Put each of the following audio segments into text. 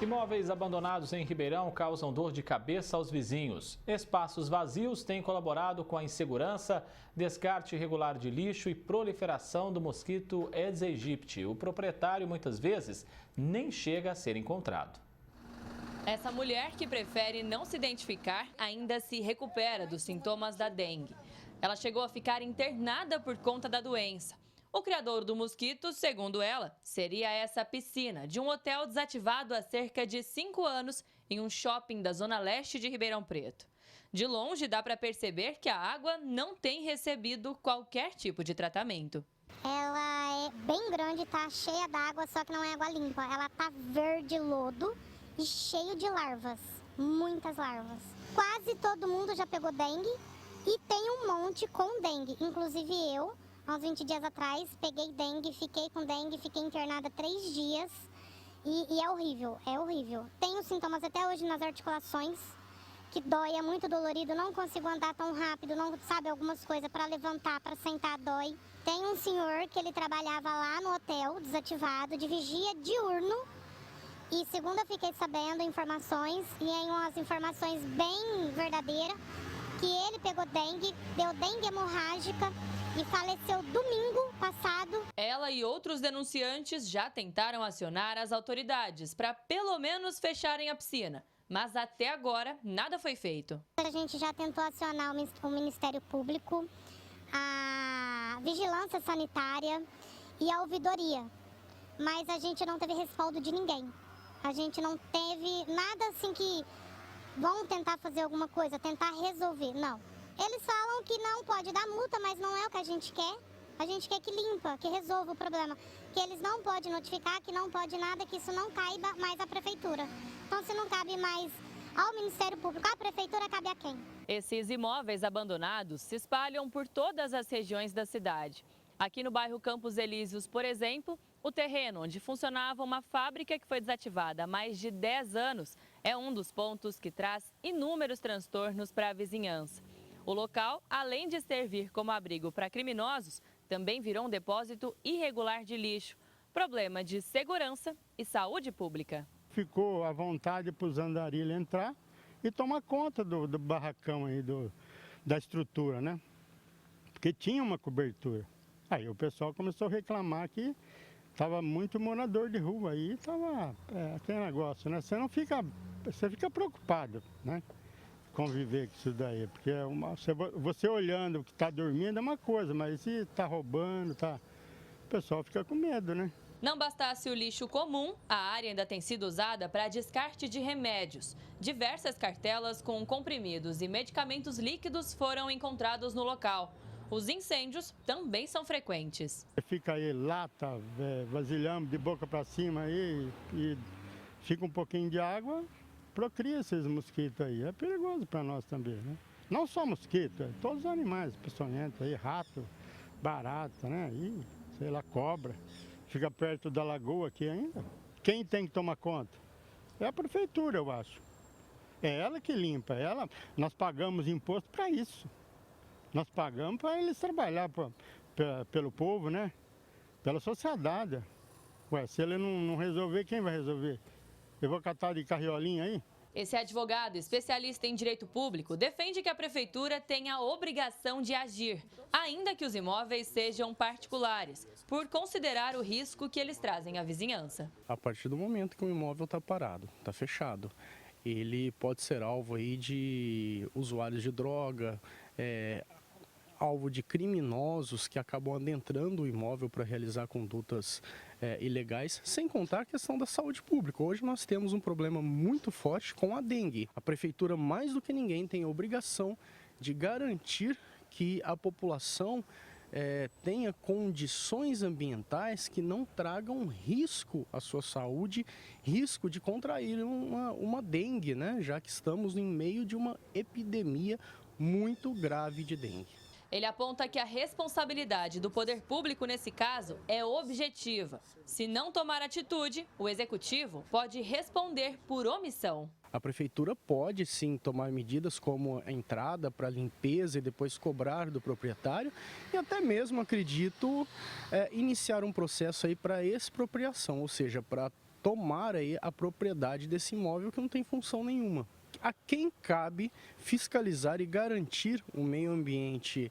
Imóveis abandonados em Ribeirão causam dor de cabeça aos vizinhos. Espaços vazios têm colaborado com a insegurança, descarte irregular de lixo e proliferação do mosquito Aedes aegypti. O proprietário, muitas vezes, nem chega a ser encontrado. Essa mulher, que prefere não se identificar, ainda se recupera dos sintomas da dengue. Ela chegou a ficar internada por conta da doença. O criador do mosquito, segundo ela, seria essa piscina de um hotel desativado há cerca de 5 anos em um shopping da zona leste de Ribeirão Preto. De longe, dá para perceber que a água não tem recebido qualquer tipo de tratamento. Ela é bem grande, tá cheia d'água, só que não é água limpa. Ela tá verde lodo e cheio de larvas, muitas larvas. Quase todo mundo já pegou dengue e tem um monte com dengue, inclusive eu. Há uns 20 dias atrás, peguei dengue, fiquei internada 3 dias e é horrível, é horrível. Tenho sintomas até hoje nas articulações, que dói, é muito dolorido, não consigo andar tão rápido, não sabe algumas coisas para levantar, para sentar dói. Tem um senhor que ele trabalhava lá no hotel, desativado, de vigia diurno, e segundo eu fiquei sabendo informações, e em umas informações bem verdadeiras, que ele pegou dengue, deu dengue hemorrágica, e faleceu domingo passado. Ela e outros denunciantes já tentaram acionar as autoridades para pelo menos fecharem a piscina, mas até agora nada foi feito. A gente já tentou acionar o Ministério Público, a Vigilância Sanitária e a Ouvidoria, mas a gente não teve respaldo de ninguém. A gente não teve nada assim que vão tentar fazer alguma coisa, tentar resolver, não. Eles falam que não pode dar multa, mas não é o que a gente quer. A gente quer que limpa, que resolva o problema. Que eles não podem notificar, que não pode nada, que isso não caiba mais à prefeitura. Então, se não cabe mais ao Ministério Público, a prefeitura cabe a quem? Esses imóveis abandonados se espalham por todas as regiões da cidade. Aqui no bairro Campos Elíseos, por exemplo, o terreno onde funcionava uma fábrica que foi desativada há mais de 10 anos é um dos pontos que traz inúmeros transtornos para a vizinhança. O local, além de servir como abrigo para criminosos, também virou um depósito irregular de lixo. Problema de segurança e saúde pública. Ficou à vontade para os andarilhos entrar e tomar conta do barracão aí, da estrutura, né? Porque tinha uma cobertura. Aí o pessoal começou a reclamar que estava muito morador de rua aí, estava aquele negócio, né? Você fica preocupado, né? Conviver com isso daí, porque você olhando o que está dormindo é uma coisa, mas se está roubando, o pessoal fica com medo, né? Não bastasse o lixo comum, a área ainda tem sido usada para descarte de remédios. Diversas cartelas com comprimidos e medicamentos líquidos foram encontrados no local. Os incêndios também são frequentes. Fica aí lata, vasilhame de boca para cima aí, e fica um pouquinho de água, procria esses mosquitos aí. É perigoso para nós também, né? Não só mosquito, todos os animais peçonhentos aí, rato, barata, né? E, sei lá, cobra. Fica perto da lagoa aqui ainda. Quem tem que tomar conta? É a prefeitura, eu acho. É ela que limpa, nós pagamos imposto para isso. Nós pagamos para eles trabalhar pelo povo, né? Pela sociedade. Ué, se ele não resolver, quem vai resolver? Eu vou catar de carriolinha aí? Esse advogado especialista em direito público defende que a prefeitura tem a obrigação de agir, ainda que os imóveis sejam particulares, por considerar o risco que eles trazem à vizinhança. A partir do momento que o imóvel está parado, está fechado, ele pode ser alvo aí de usuários de droga, alvo de criminosos que acabam adentrando o imóvel para realizar condutas ilegais, sem contar a questão da saúde pública. Hoje nós temos um problema muito forte com a dengue. A prefeitura, mais do que ninguém, tem a obrigação de garantir que a população tenha condições ambientais que não tragam risco à sua saúde, risco de contrair uma dengue, né? Já que estamos em meio de uma epidemia muito grave de dengue. Ele aponta que a responsabilidade do poder público nesse caso é objetiva. Se não tomar atitude, o executivo pode responder por omissão. A prefeitura pode sim tomar medidas como a entrada para limpeza e depois cobrar do proprietário e até mesmo, acredito, iniciar um processo aí para expropriação, ou seja, para tomar aí a propriedade desse imóvel que não tem função nenhuma. A quem cabe fiscalizar e garantir um meio ambiente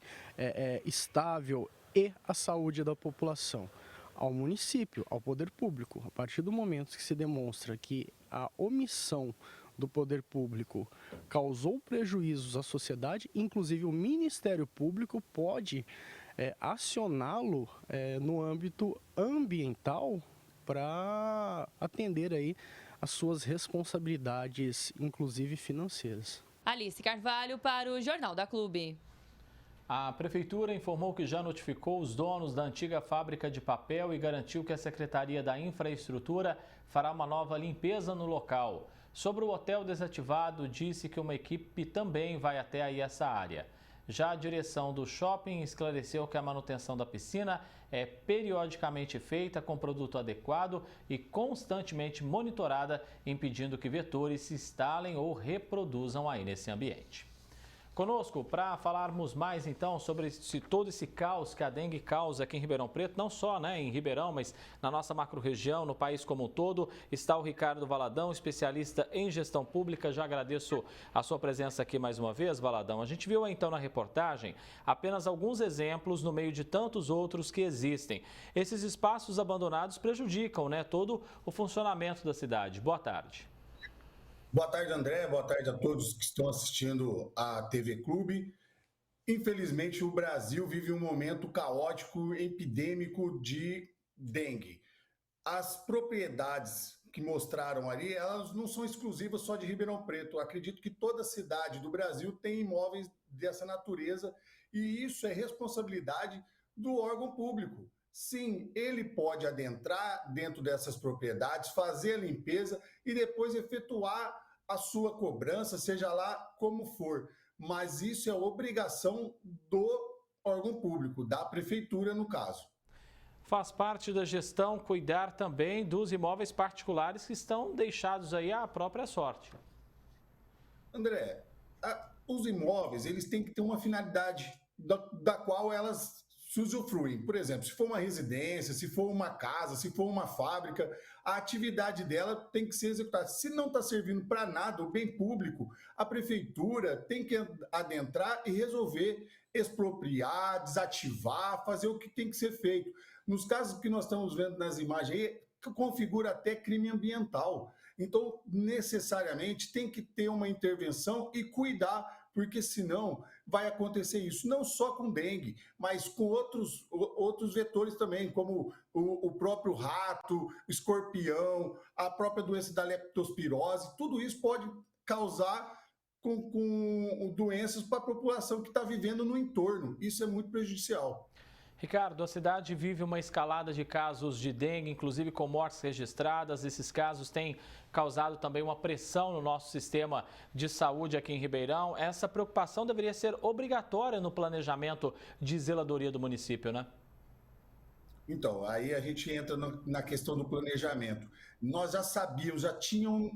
estável e a saúde da população? Ao município, ao poder público. A partir do momento que se demonstra que a omissão do poder público causou prejuízos à sociedade, inclusive o Ministério Público pode acioná-lo no âmbito ambiental para atender aí as suas responsabilidades, inclusive financeiras. Alice Carvalho para o Jornal da Clube. A Prefeitura informou que já notificou os donos da antiga fábrica de papel e garantiu que a Secretaria da Infraestrutura fará uma nova limpeza no local. Sobre o hotel desativado, disse que uma equipe também vai até aí essa área. Já a direção do shopping esclareceu que a manutenção da piscina é periodicamente feita com produto adequado e constantemente monitorada, impedindo que vetores se instalem ou reproduzam aí nesse ambiente. Conosco, para falarmos mais então sobre todo esse caos que a dengue causa aqui em Ribeirão Preto, não só em Ribeirão, mas na nossa macro-região, no país como um todo, está o Ricardo Valadão, especialista em gestão pública. Já agradeço a sua presença aqui mais uma vez, Valadão. A gente viu então na reportagem apenas alguns exemplos no meio de tantos outros que existem. Esses espaços abandonados prejudicam todo o funcionamento da cidade. Boa tarde. Boa tarde, André. Boa tarde a todos que estão assistindo a TV Clube. Infelizmente, o Brasil vive um momento caótico, epidêmico de dengue. As propriedades que mostraram ali, elas não são exclusivas só de Ribeirão Preto. Eu acredito que toda cidade do Brasil tem imóveis dessa natureza e isso é responsabilidade do órgão público. Sim, ele pode adentrar dentro dessas propriedades, fazer a limpeza e depois efetuar a sua cobrança, seja lá como for. Mas isso é obrigação do órgão público, da prefeitura no caso. Faz parte da gestão cuidar também dos imóveis particulares que estão deixados aí à própria sorte. André, os imóveis eles têm que ter uma finalidade da qual elas se usufruem. Por exemplo, se for uma residência, se for uma casa, se for uma fábrica, a atividade dela tem que ser executada. Se não está servindo para nada, o bem público, a prefeitura tem que adentrar e resolver, expropriar, desativar, fazer o que tem que ser feito. Nos casos que nós estamos vendo nas imagens aí, configura até crime ambiental. Então, necessariamente, tem que ter uma intervenção e cuidar, porque senão vai acontecer isso, não só com dengue, mas com outros vetores também, como o próprio rato, escorpião, a própria doença da leptospirose, tudo isso pode causar com doenças para a população que está vivendo no entorno. Isso é muito prejudicial. Ricardo, a cidade vive uma escalada de casos de dengue, inclusive com mortes registradas. Esses casos têm causado também uma pressão no nosso sistema de saúde aqui em Ribeirão. Essa preocupação deveria ser obrigatória no planejamento de zeladoria do município, né? Então, aí a gente entra na questão do planejamento. Nós já sabíamos, já tinham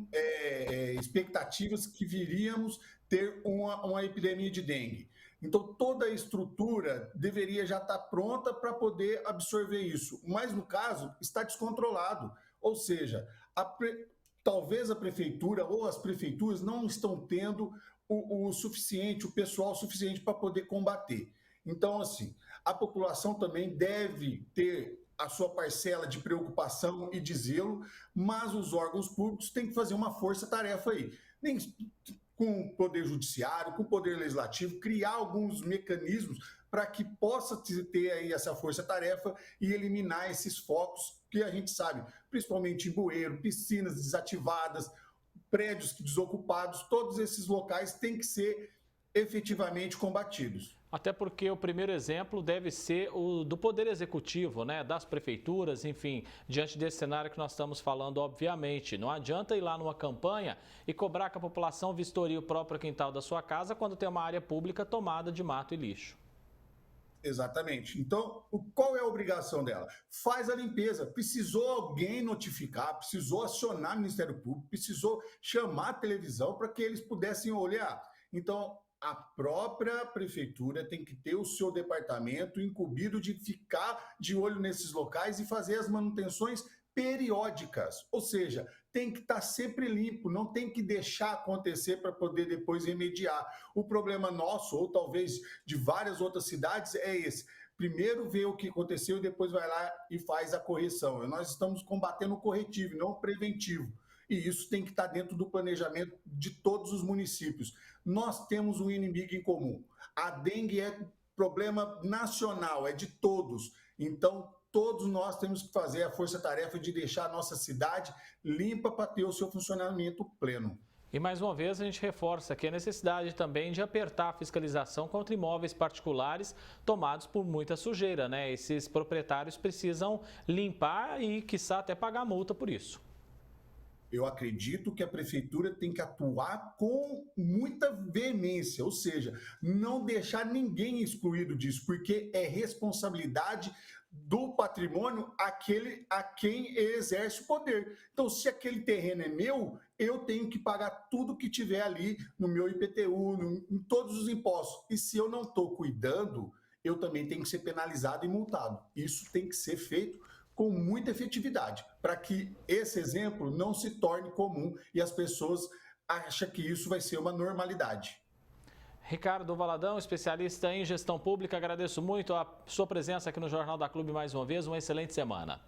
expectativas que viríamos ter uma epidemia de dengue. Então, toda a estrutura deveria já estar pronta para poder absorver isso. Mas, no caso, está descontrolado. Ou seja, talvez a prefeitura ou as prefeituras não estão tendo o suficiente, o pessoal suficiente para poder combater. Então, assim, a população também deve ter a sua parcela de preocupação e de zelo, mas os órgãos públicos têm que fazer uma força-tarefa aí. Com o Poder Judiciário, com o Poder Legislativo, criar alguns mecanismos para que possa ter aí essa força-tarefa e eliminar esses focos que a gente sabe, principalmente em bueiro, piscinas desativadas, prédios desocupados, todos esses locais têm que ser efetivamente combatidos. Até porque o primeiro exemplo deve ser o do Poder Executivo, das prefeituras, enfim, diante desse cenário que nós estamos falando, obviamente. Não adianta ir lá numa campanha e cobrar que a população vistorie o próprio quintal da sua casa quando tem uma área pública tomada de mato e lixo. Exatamente. Então, qual é a obrigação dela? Faz a limpeza. Precisou alguém notificar, precisou acionar o Ministério Público, precisou chamar a televisão para que eles pudessem olhar. Então, a própria prefeitura tem que ter o seu departamento incumbido de ficar de olho nesses locais e fazer as manutenções periódicas, ou seja, tem que estar sempre limpo, não tem que deixar acontecer para poder depois remediar. O problema nosso, ou talvez de várias outras cidades, é esse. Primeiro vê o que aconteceu e depois vai lá e faz a correção. Nós estamos combatendo o corretivo, não o preventivo. E isso tem que estar dentro do planejamento de todos os municípios. Nós temos um inimigo em comum. A dengue é problema nacional, é de todos. Então, todos nós temos que fazer a força-tarefa de deixar a nossa cidade limpa para ter o seu funcionamento pleno. E mais uma vez a gente reforça aqui a necessidade também de apertar a fiscalização contra imóveis particulares tomados por muita sujeira, né? Esses proprietários precisam limpar e, quiçá, até pagar multa por isso. Eu acredito que a prefeitura tem que atuar com muita veemência, ou seja, não deixar ninguém excluído disso, porque é responsabilidade do patrimônio a quem exerce o poder. Então, se aquele terreno é meu, eu tenho que pagar tudo que tiver ali no meu IPTU, em todos os impostos. E se eu não estou cuidando, eu também tenho que ser penalizado e multado. Isso tem que ser feito com muita efetividade, para que esse exemplo não se torne comum e as pessoas achem que isso vai ser uma normalidade. Ricardo Valadão, especialista em gestão pública, agradeço muito a sua presença aqui no Jornal da Clube mais uma vez. Uma excelente semana.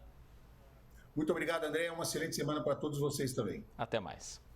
Muito obrigado, André. Uma excelente semana para todos vocês também. Até mais.